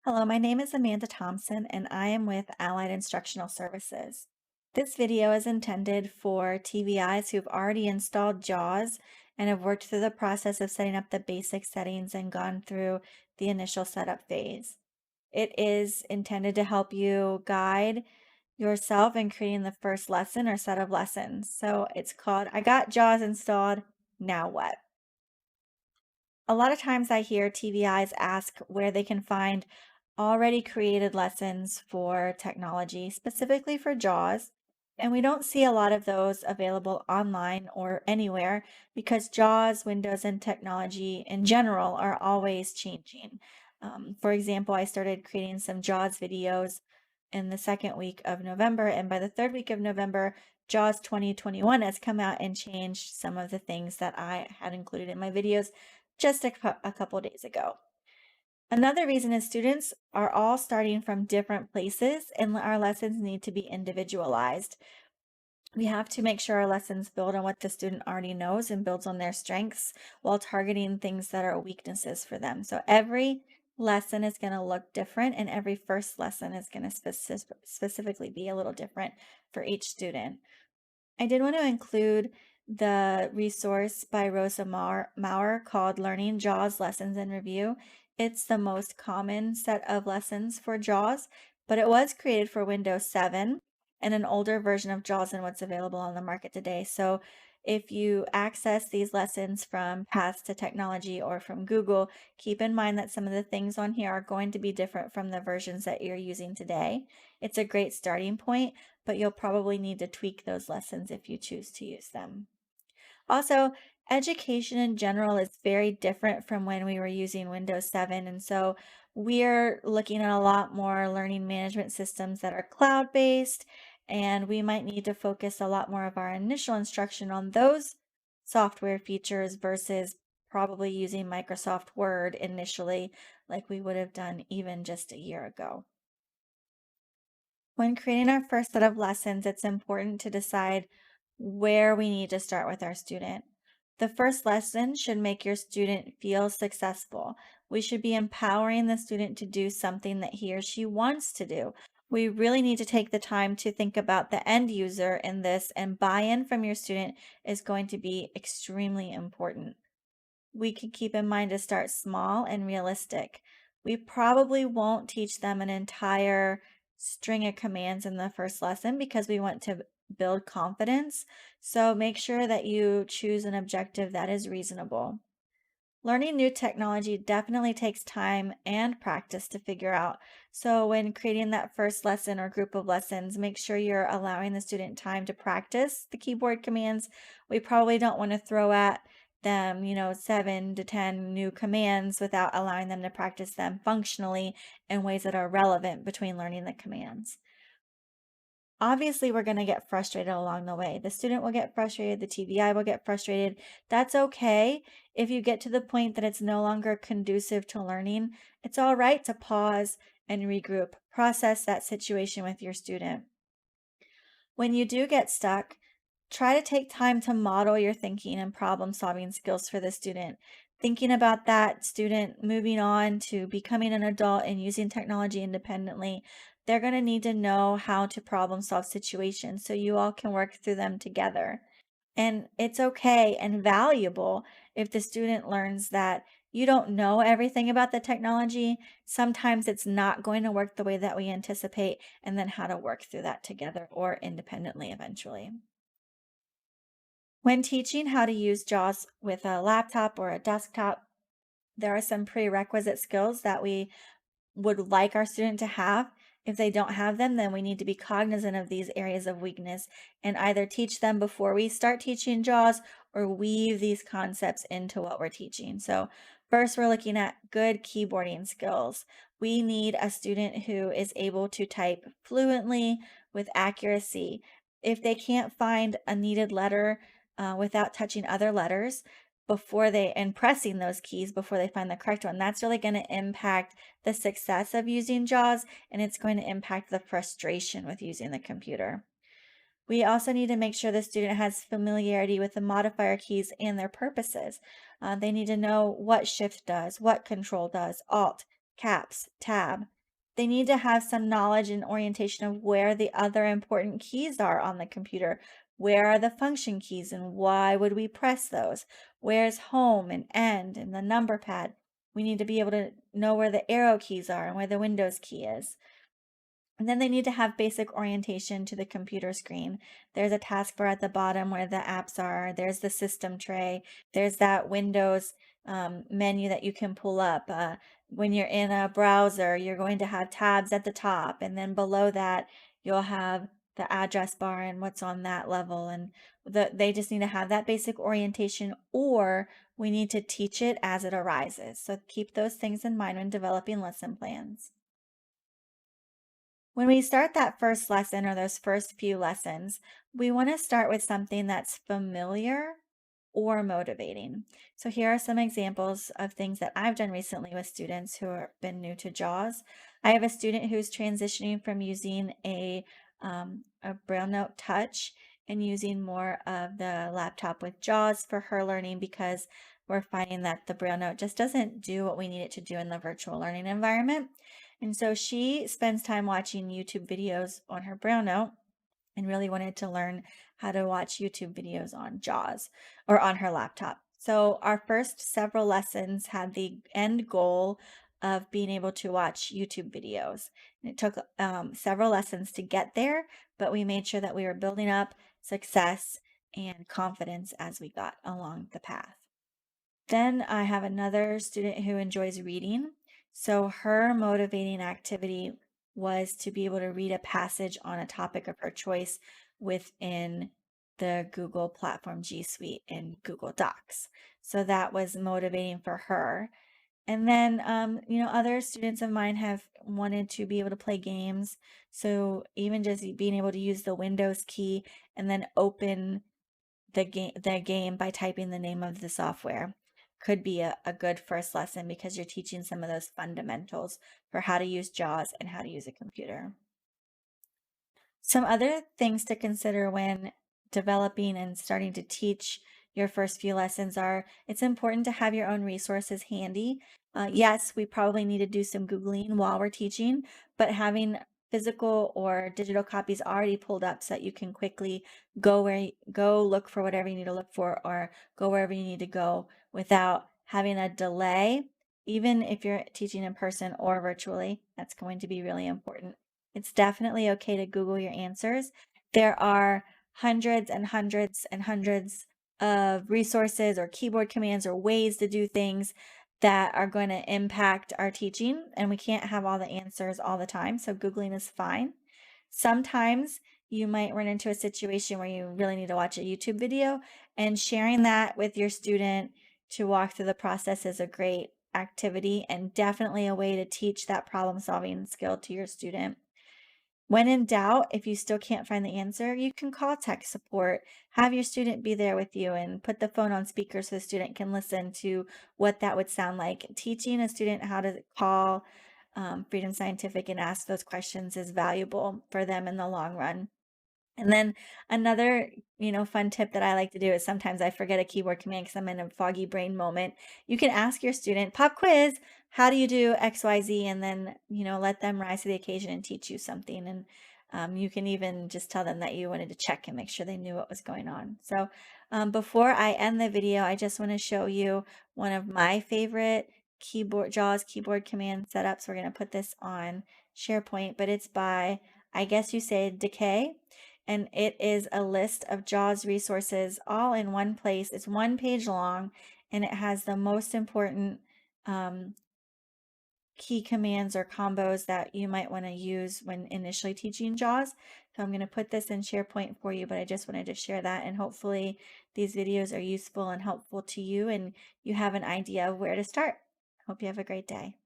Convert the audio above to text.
Hello, my name is Amanda Thompson and I am with Allied Instructional Services. This video is intended for TVIs who've already installed JAWS and have worked through the process of setting up the basic settings and gone through the initial setup phase. It is intended to help you guide yourself in creating the first lesson or set of lessons. So it's called I Got JAWS Installed, Now What? A lot of times I hear TVIs ask where they can find already created lessons for technology, specifically for JAWS. And we don't see a lot of those available online or anywhere because JAWS, Windows, and technology in general are always changing. For example, I started creating some JAWS videos in the second week of November, and by the third week of November, JAWS 2021 has come out and changed some of the things that I had included in my videos just a couple days ago. Another reason is students are all starting from different places and our lessons need to be individualized. We have to make sure our lessons build on what the student already knows and builds on their strengths while targeting things that are weaknesses for them. So every lesson is going to look different and every first lesson is going to specifically be a little different for each student. I did want to include the resource by Rosa Maurer called Learning JAWS Lessons in Review. It's the most common set of lessons for JAWS, but it was created for Windows 7 and an older version of JAWS than what's available on the market today. So if you access these lessons from Paths to Technology or from Google, keep in mind that some of the things on here are going to be different from the versions that you're using today. It's a great starting point, but you'll probably need to tweak those lessons if you choose to use them. Also, education in general is very different from when we were using Windows 7. And so we're looking at a lot more learning management systems that are cloud-based, and we might need to focus a lot more of our initial instruction on those software features versus probably using Microsoft Word initially, like we would have done even just a year ago. When creating our first set of lessons, it's important to decide where we need to start with our student. The first lesson should make your student feel successful. We should be empowering the student to do something that he or she wants to do. We really need to take the time to think about the end user in this, and buy-in from your student is going to be extremely important. We can keep in mind to start small and realistic. We probably won't teach them an entire string of commands in the first lesson because we want to build confidence. So make sure that you choose an objective that is reasonable. Learning new technology definitely takes time and practice to figure out. So when creating that first lesson or group of lessons, make sure you're allowing the student time to practice the keyboard commands. We probably don't want to throw at them, 7 to 10 new commands without allowing them to practice them functionally in ways that are relevant between learning the commands. Obviously, we're going to get frustrated along the way. The student will get frustrated, the TVI will get frustrated. That's okay. If you get to the point that it's no longer conducive to learning, it's all right to pause and regroup, process that situation with your student. When you do get stuck, try to take time to model your thinking and problem solving skills for the student. Thinking about that student moving on to becoming an adult and using technology independently, they're going to need to know how to problem solve situations so you all can work through them together. And it's okay and valuable if the student learns that you don't know everything about the technology. Sometimes it's not going to work the way that we anticipate, and then how to work through that together or independently eventually. When teaching how to use JAWS with a laptop or a desktop, there are some prerequisite skills that we would like our student to have. If they don't have them, then we need to be cognizant of these areas of weakness and either teach them before we start teaching JAWS or weave these concepts into what we're teaching. So first, we're looking at good keyboarding skills. We need a student who is able to type fluently with accuracy. If they can't find a needed letter without touching other letters, and pressing those keys before they find the correct one, that's really going to impact the success of using JAWS, and it's going to impact the frustration with using the computer. We also need to make sure the student has familiarity with the modifier keys and their purposes. They need to know what Shift does, what Control does, Alt, Caps, Tab. They need to have some knowledge and orientation of where the other important keys are on the computer. Where are the function keys and why would we press those? Where's home and end and the number pad? We need to be able to know where the arrow keys are and where the Windows key is. And then they need to have basic orientation to the computer screen. There's a taskbar at the bottom where the apps are. There's the system tray. There's that Windows menu that you can pull up. When you're in a browser, you're going to have tabs at the top. And then below that, you'll have the address bar and what's on that level. And they just need to have that basic orientation, or we need to teach it as it arises. So keep those things in mind when developing lesson plans. When we start that first lesson or those first few lessons, we want to start with something that's familiar or motivating. So here are some examples of things that I've done recently with students who have been new to JAWS. I have a student who's transitioning from using a Braille Note Touch and using more of the laptop with JAWS for her learning, because we're finding that the Braille Note just doesn't do what we need it to do in the virtual learning environment. And so she spends time watching YouTube videos on her Braille Note and really wanted to learn how to watch YouTube videos on JAWS or on her laptop. So our first several lessons had the end goal of being able to watch YouTube videos. And it took several lessons to get there, but we made sure that we were building up success and confidence as we got along the path. Then I have another student who enjoys reading. So her motivating activity was to be able to read a passage on a topic of her choice within the Google platform G Suite in Google Docs. So that was motivating for her. And then, other students of mine have wanted to be able to play games. So even just being able to use the Windows key and then open the game by typing the name of the software could be a good first lesson, because you're teaching some of those fundamentals for how to use JAWS and how to use a computer. Some other things to consider when developing and starting to teach your first few lessons are, it's important to have your own resources handy. Yes, we probably need to do some Googling while we're teaching, but having physical or digital copies already pulled up so that you can quickly go look for whatever you need to look for, or go wherever you need to go without having a delay. Even if you're teaching in person or virtually, that's going to be really important. It's definitely okay to Google your answers. There are hundreds and hundreds and hundreds of resources or keyboard commands or ways to do things that are going to impact our teaching, and we can't have all the answers all the time, so Googling is fine. Sometimes you might run into a situation where you really need to watch a YouTube video, and sharing that with your student to walk through the process is a great activity and definitely a way to teach that problem solving skill to your student. When in doubt, if you still can't find the answer, you can call tech support, have your student be there with you, and put the phone on speaker so the student can listen to what that would sound like. Teaching a student how to call Freedom Scientific and ask those questions is valuable for them in the long run. And then another, fun tip that I like to do is sometimes I forget a keyboard command because I'm in a foggy brain moment. You can ask your student, pop quiz, how do you do XYZ? And then, let them rise to the occasion and teach you something. And you can even just tell them that you wanted to check and make sure they knew what was going on. So before I end the video, I just want to show you one of my favorite JAWS keyboard command setups. We're going to put this on SharePoint, but it's by, I guess you say, Decay. And it is a list of JAWS resources all in one place. It's one page long, and it has the most important key commands or combos that you might want to use when initially teaching JAWS. So I'm going to put this in SharePoint for you, but I just wanted to share that, and hopefully these videos are useful and helpful to you and you have an idea of where to start. Hope you have a great day.